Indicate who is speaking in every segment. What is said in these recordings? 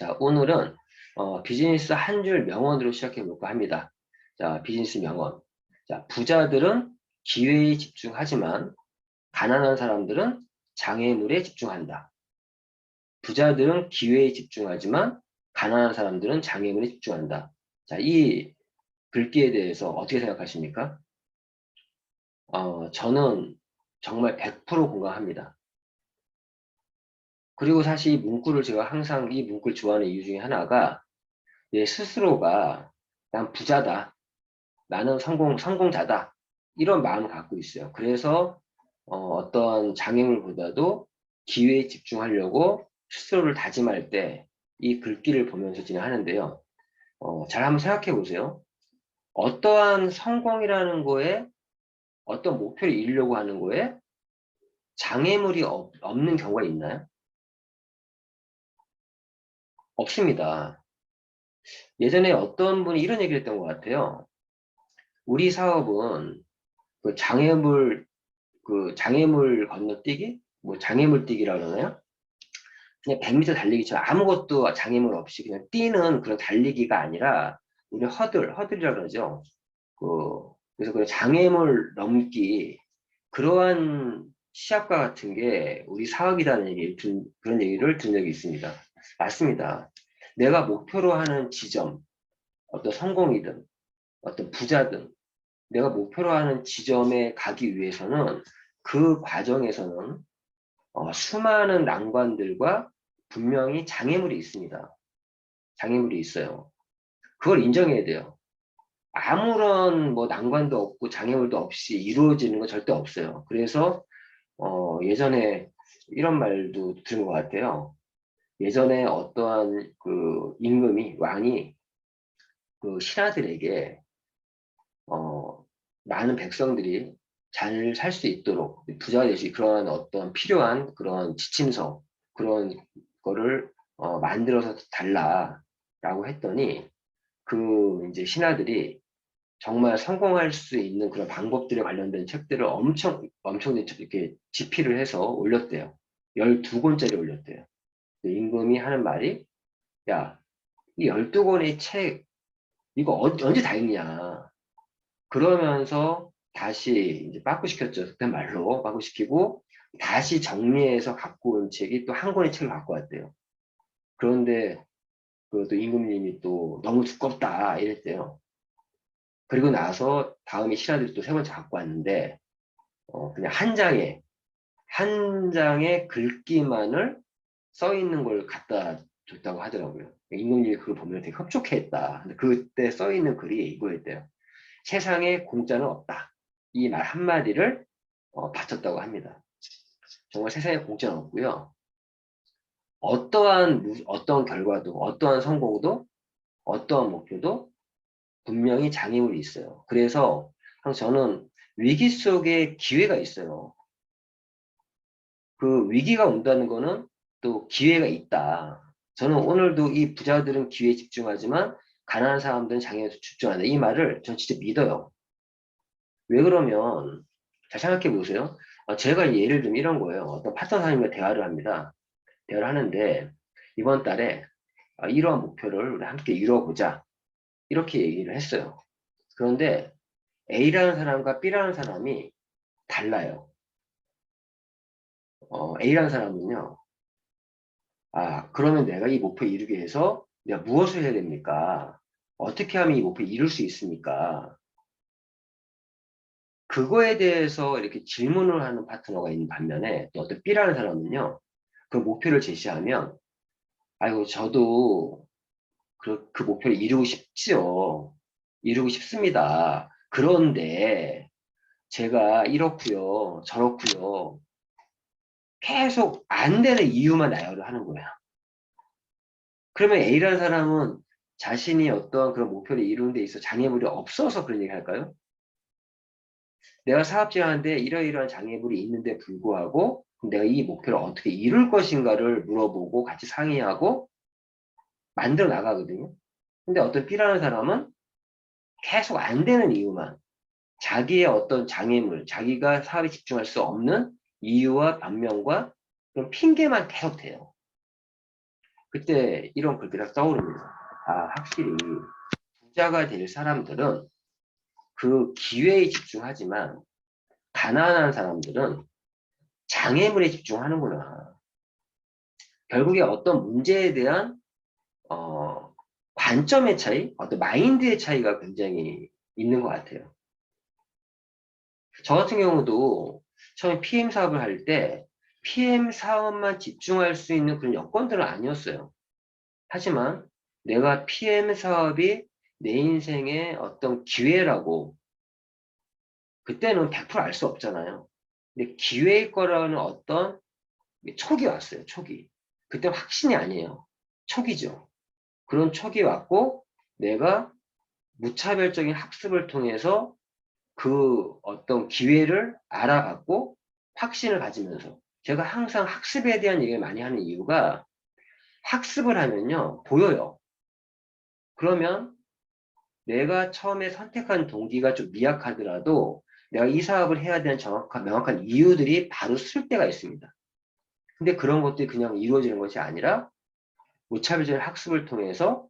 Speaker 1: 자, 오늘은 비즈니스 한 줄 명언으로 시작해 볼까 합니다. 자, 비즈니스 명언. 자, 부자들은 기회에 집중하지만 가난한 사람들은 장애물에 집중한다. 부자들은 기회에 집중하지만 가난한 사람들은 장애물에 집중한다. 자, 이 글귀에 대해서 어떻게 생각하십니까? 저는 정말 100% 공감합니다. 그리고 사실 이 문구를 제가 항상 이 문구를 좋아하는 이유 중에 하나가 내 스스로가 난 부자다. 나는 성공자다. 이런 마음을 갖고 있어요. 그래서 어떤 장애물보다도 기회에 집중하려고 스스로를 다짐할 때 이 글귀를 보면서 진행하는데요. 잘 한번 생각해 보세요. 어떠한 성공이라는 거에 어떤 목표를 이루려고 하는 거에 장애물이 없는 경우가 있나요? 없습니다. 예전에 어떤 분이 이런 얘기를 했던 것 같아요. 우리 사업은 장애물 건너뛰기? 뭐 장애물 뛰기라고 그러나요? 그냥 100m 달리기처럼 아무것도 장애물 없이 그냥 뛰는 그런 달리기가 아니라 우리 허들이라고 그러죠. 그래서 그 장애물 넘기 그러한 시합과 같은 게 우리 사업이라는 그런 얘기를 든 적이 있습니다. 맞습니다. 내가 목표로 하는 지점, 어떤 성공이든 어떤 부자든 내가 목표로 하는 지점에 가기 위해서는 그 과정에서는 수많은 난관들과 분명히 장애물이 있습니다. 장애물이 있어요. 그걸 인정해야 돼요. 아무런 뭐 난관도 없고 장애물도 없이 이루어지는 거 절대 없어요. 그래서 예전에 이런 말도 들은 것 같아요. 예전에 어떠한 그 임금이 왕이 그 신하들에게 많은 백성들이 잘 살 수 있도록 부자가 될 수 있는 그런 어떤 필요한 그런 지침서 그런 거를 만들어서 달라라고 했더니 그 이제 신하들이 정말 성공할 수 있는 그런 방법들에 관련된 책들을 엄청 이렇게 집필을 해서 올렸대요. 12권짜리 올렸대요. 임금이 하는 말이 야, 이 12권의 책 이거 언제 다 읽냐. 그러면서 다시 이제 빠꾸시켰죠. 그때 말로 빠꾸시키고 다시 정리해서 갖고 온 책이 또 한 권의 책을 갖고 왔대요. 그런데 그또 임금님이 또 너무 두껍다 이랬대요. 그리고 나서 다음에 신하들이 또 세 번째 갖고 왔는데 그냥 한 장의 글귀만을 써 있는 걸 갖다 줬다고 하더라고요. 임금님이 그걸 보면 되게 흡족해했다. 근데 그때 써 있는 글이 이거였대요. 세상에 공짜는 없다. 이 말 한마디를 바쳤다고 합니다. 정말 세상에 공짜는 없고요. 어떠한 결과도, 어떠한 성공도, 어떠한 목표도 분명히 장애물이 있어요. 그래서 저는 위기 속에 기회가 있어요. 그 위기가 온다는 거는 또 기회가 있다. 저는 오늘도 이 부자들은 기회에 집중하지만 가난한 사람들은 장애에 집중한다. 이 말을 전 진짜 믿어요. 왜 그러면 잘 생각해 보세요. 제가 예를 들면 이런 거예요. 어떤 파트너님과 대화를 합니다. 대화를 하는데 이번 달에 이러한 목표를 우리 함께 이루어보자. 이렇게 얘기를 했어요. 그런데 A라는 사람과 B라는 사람이 달라요. A라는 사람은요. 그러면 내가 이 목표 이루기 위해서 내가 무엇을 해야 됩니까? 어떻게 하면 이 목표 이룰 수 있습니까? 그거에 대해서 이렇게 질문을 하는 파트너가 있는 반면에 또 어떤 B라는 사람은요. 그 목표를 제시하면 아이고 저도 그 목표를 이루고 싶지요. 이루고 싶습니다. 그런데 제가 이렇고요. 저렇고요. 계속 안 되는 이유만 나열을 하는 거야. 그러면 A라는 사람은 자신이 어떤 그런 목표를 이루는 데 있어 장애물이 없어서 그런 얘기 할까요? 내가 사업 진행하는데 이러이러한 장애물이 있는데 불구하고 내가 이 목표를 어떻게 이룰 것인가를 물어보고 같이 상의하고 만들어 나가거든요. 근데 어떤 B라는 사람은 계속 안 되는 이유만 자기의 어떤 장애물, 자기가 사업에 집중할 수 없는 이유와 변명과 그런 핑계만 계속 돼요. 그때 이런 글들이 떠오릅니다. 아, 확실히 부자가 될 사람들은 그 기회에 집중하지만 가난한 사람들은 장애물에 집중하는구나. 결국에 어떤 문제에 대한 관점의 차이, 어떤 마인드의 차이가 굉장히 있는 것 같아요. 저 같은 경우도 처음에 PM 사업을 할 때 PM 사업만 집중할 수 있는 그런 여건들은 아니었어요. 하지만 내가 PM 사업이 내 인생의 어떤 기회라고 그때는 100% 알 수 없잖아요. 근데 기회일 거라는 어떤 촉이 왔어요. 촉이. 그때 확신이 아니에요. 촉이죠. 그런 촉이 왔고 내가 무차별적인 학습을 통해서 그 어떤 기회를 알아봤고 확신을 가지면서 제가 항상 학습에 대한 얘기를 많이 하는 이유가 학습을 하면요 보여요. 그러면 내가 처음에 선택한 동기가 좀 미약하더라도 내가 이 사업을 해야 되는 정확한 명확한 이유들이 바로 쓸 때가 있습니다. 근데 그런 것들이 그냥 이루어지는 것이 아니라 무차별적인 학습을 통해서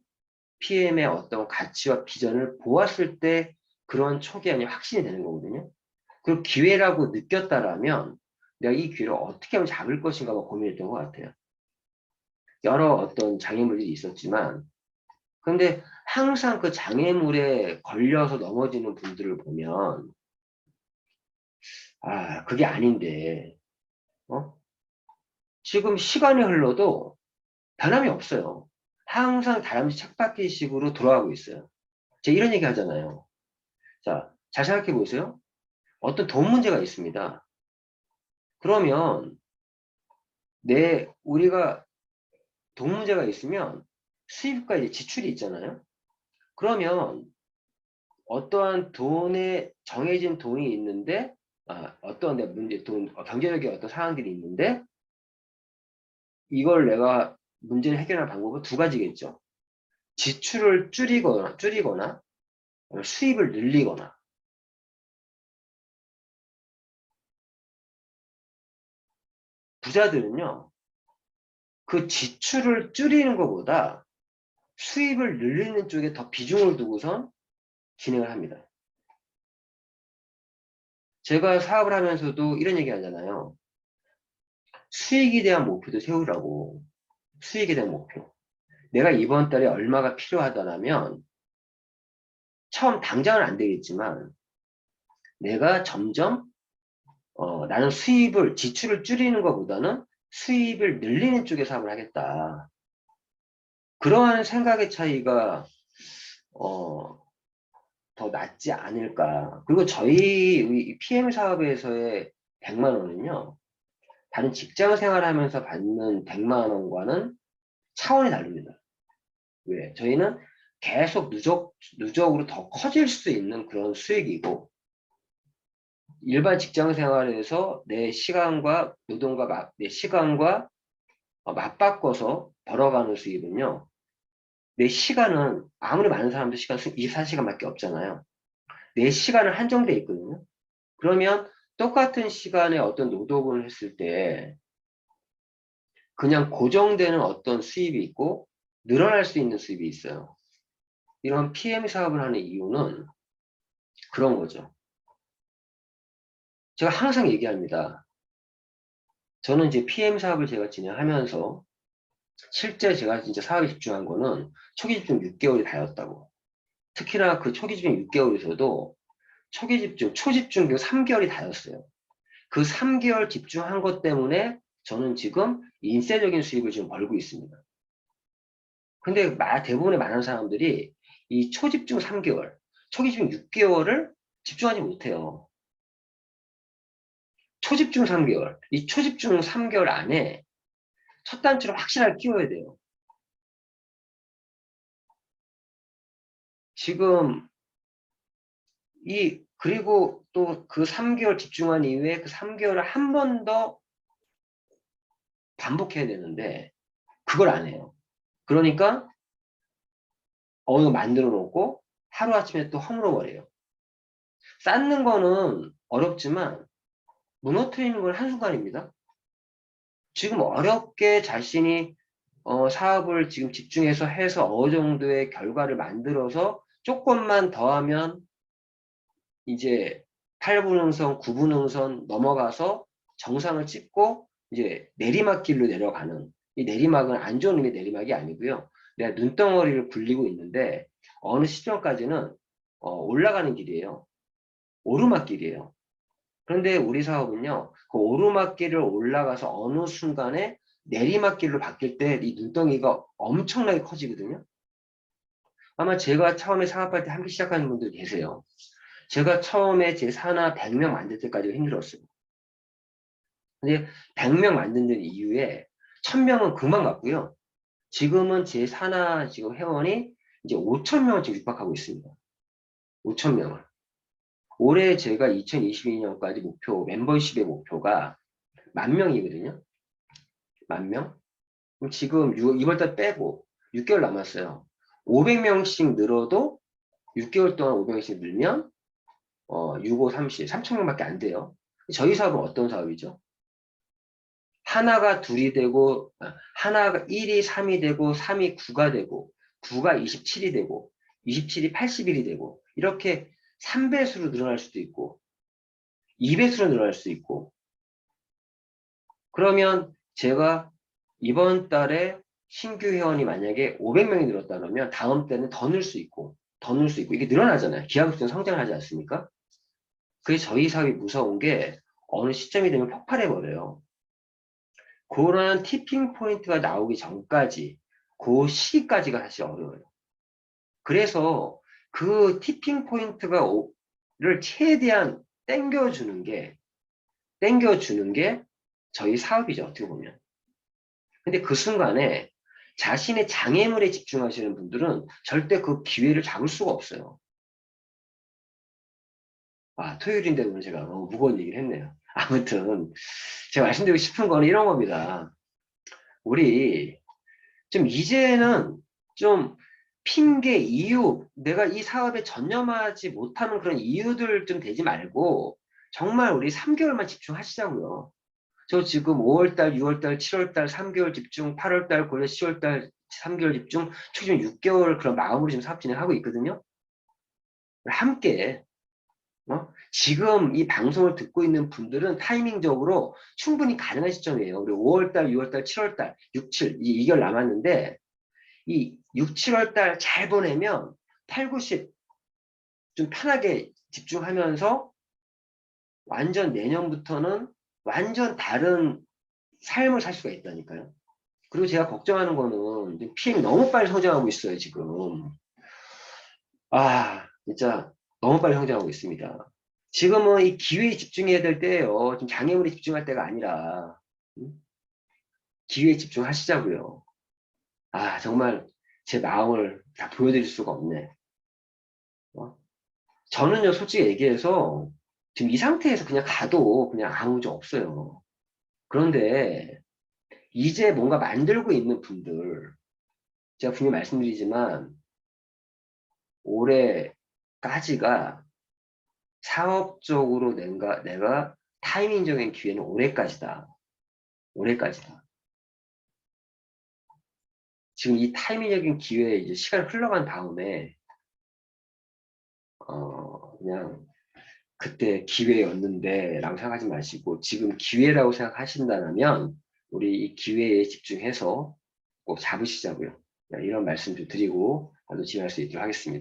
Speaker 1: PM의 어떤 가치와 비전을 보았을 때 그런 촉이 아닌 확신이 되는 거거든요. 그리고 기회라고 느꼈다라면 내가 이 기회를 어떻게 하면 잡을 것인가 고민했던 것 같아요. 여러 어떤 장애물이 있었지만 근데 항상 그 장애물에 걸려서 넘어지는 분들을 보면 아 그게 아닌데 지금 시간이 흘러도 변함이 없어요. 항상 다람쥐 쳇바퀴식으로 돌아가고 있어요. 제가 이런 얘기 하잖아요. 자, 잘 생각해 보세요. 어떤 돈 문제가 있습니다. 그러면 우리가 돈 문제가 있으면 수입과 이제 지출이 있잖아요. 그러면 어떠한 돈에 정해진 돈이 있는데 어떠한 경제적인 어떤 사항들이 있는데 이걸 내가 문제를 해결할 방법은 두 가지겠죠. 지출을 줄이거나 수입을 늘리거나. 부자들은요, 그 지출을 줄이는 것보다 수입을 늘리는 쪽에 더 비중을 두고선 진행을 합니다. 제가 사업을 하면서도 이런 얘기 하잖아요. 수익에 대한 목표도 세우라고. 수익에 대한 목표. 내가 이번 달에 얼마가 필요하다면 처음 당장은 안 되겠지만 내가 점점 나는 지출을 줄이는 것보다는 수입을 늘리는 쪽에 사업을 하겠다. 그러한 생각의 차이가 더 낫지 않을까. 그리고 저희 PM 사업에서의 100만 원은요. 다른 직장 생활하면서 받는 100만 원과는 차원이 다릅니다. 왜? 저희는 계속 누적으로 더 커질 수 있는 그런 수익이고 일반 직장 생활에서 내 시간과 내 시간과 맞바꿔서 벌어가는 수입은요. 내 시간은 아무리 많은 사람도 시간 24시간밖에 없잖아요. 내 시간은 한정돼 있거든요. 그러면 똑같은 시간에 어떤 노동을 했을 때 그냥 고정되는 어떤 수입이 있고 늘어날 수 있는 수입이 있어요. 이런 PM 사업을 하는 이유는 그런 거죠. 제가 항상 얘기합니다. 저는 이제 PM 사업을 제가 진행하면서 실제 제가 진짜 사업에 집중한 거는 초기 집중 6개월이 다였다고. 특히나 그 초기 집중 6개월에서도 초집중 3개월이 다였어요. 그 3개월 집중한 것 때문에 저는 지금 인세적인 수입을 지금 벌고 있습니다. 근데 대부분의 많은 사람들이 이 초집중 3개월, 초집중 6개월을 집중하지 못해요. 초집중 3개월, 이 초집중 3개월 안에 첫 단추를 확실하게 끼워야 돼요. 지금 그리고 또 그 3개월 집중한 이후에 그 3개월을 한 번 더 반복해야 되는데 그걸 안 해요. 그러니까 어느 만들어 놓고 하루아침에 또 허물어버려요. 쌓는 거는 어렵지만 무너뜨리는 건 한순간입니다. 지금 어렵게 자신이 사업을 지금 집중해서 해서 어느 정도의 결과를 만들어서 조금만 더하면 이제 8분응선, 9분응선 넘어가서 정상을 찍고 이제 내리막길로 내려가는, 이 내리막은 안 좋은 의미의 내리막이 아니고요. 내가 눈덩어리를 굴리고 있는데 어느 시점까지는 올라가는 길이에요. 오르막길이에요. 그런데 우리 사업은요, 그 오르막길을 올라가서 어느 순간에 내리막길로 바뀔 때 이 눈덩이가 엄청나게 커지거든요. 아마 제가 처음에 사업할 때 함께 시작하는 분들 계세요. 제가 처음에 제 산하 100명 만들 때까지가 힘들었어요. 근데 100명 만든 이후에 1000명은 금방 갔고요. 지금은 제 산하 지금 회원이 이제 5000명을 지금 육박하고 있습니다. 5000명을. 올해 제가 2022년까지 목표, 멤버십의 목표가 10,000명이거든요. 10,000명? 그럼 지금 2월달 빼고 6개월 남았어요. 500명씩 늘어도 6개월 동안 500명씩 늘면 6, 5, 30, 3,000명밖에 안 돼요. 저희 사업은 어떤 사업이죠? 하나가 둘이 되고, 하나가 1이 3이 되고, 3이 9가 되고, 9가 27이 되고, 27이 81이 되고, 이렇게 3배수로 늘어날 수도 있고, 2배수로 늘어날 수도 있고, 그러면 제가 이번 달에 신규 회원이 만약에 500명이 늘었다 그러면 다음 때는 더 늘 수 있고, 더 늘 수 있고, 이게 늘어나잖아요. 기하급수적인 성장을 하지 않습니까? 그래서 저희 사업이 무서운 게 어느 시점이 되면 폭발해버려요. 그런 티핑 포인트가 나오기 전까지 그 시기까지가 사실 어려워요. 그래서 그 티핑 포인트를 최대한 땡겨주는 게 저희 사업이죠, 어떻게 보면. 근데 그 순간에 자신의 장애물에 집중하시는 분들은 절대 그 기회를 잡을 수가 없어요. 토요일인데 오늘 제가 너무 무거운 얘기를 했네요. 아무튼 제가 말씀드리고 싶은 거는 이런 겁니다. 우리 좀 이제는 좀 핑계, 이유, 내가 이 사업에 전념하지 못하는 그런 이유들 좀 되지 말고 정말 우리 3개월만 집중하시자고요. 저 지금 5월달, 6월달, 7월달 3개월 집중, 8월달, 9월, 10월달 3개월 집중, 최종 6개월 그런 마음으로 지금 사업 진행하고 있거든요. 함께 지금 이 방송을 듣고 있는 분들은 타이밍적으로 충분히 가능한 시점이에요. 우리 5월달, 6월달, 7월달, 6, 7, 2개월 남았는데 이 6, 7월 달 잘 보내면 8, 9, 10 좀 편하게 집중하면서 완전 내년부터는 완전 다른 삶을 살 수가 있다니까요. 그리고 제가 걱정하는 거는 PM이 너무 빨리 성장하고 있어요, 지금. 진짜 너무 빨리 성장하고 있습니다. 지금은 이 기회에 집중해야 될 때예요. 좀 장애물에 집중할 때가 아니라 기회에 집중하시자고요. 정말 제 마음을 다 보여드릴 수가 없네. 저는요, 솔직히 얘기해서 지금 이 상태에서 그냥 가도 그냥 아무 문제 없어요. 그런데 이제 뭔가 만들고 있는 분들, 제가 분명히 말씀드리지만 올해까지가 사업적으로 내가 타이밍적인 기회는 올해까지다. 올해까지다. 지금 이 타이밍적인 기회에 이제 시간이 흘러간 다음에 그냥 그때 기회였는데 라고 생각하지 마시고 지금 기회라고 생각하신다면 우리 이 기회에 집중해서 꼭 잡으시자고요. 이런 말씀 좀 드리고 바로 진행할 수 있도록 하겠습니다.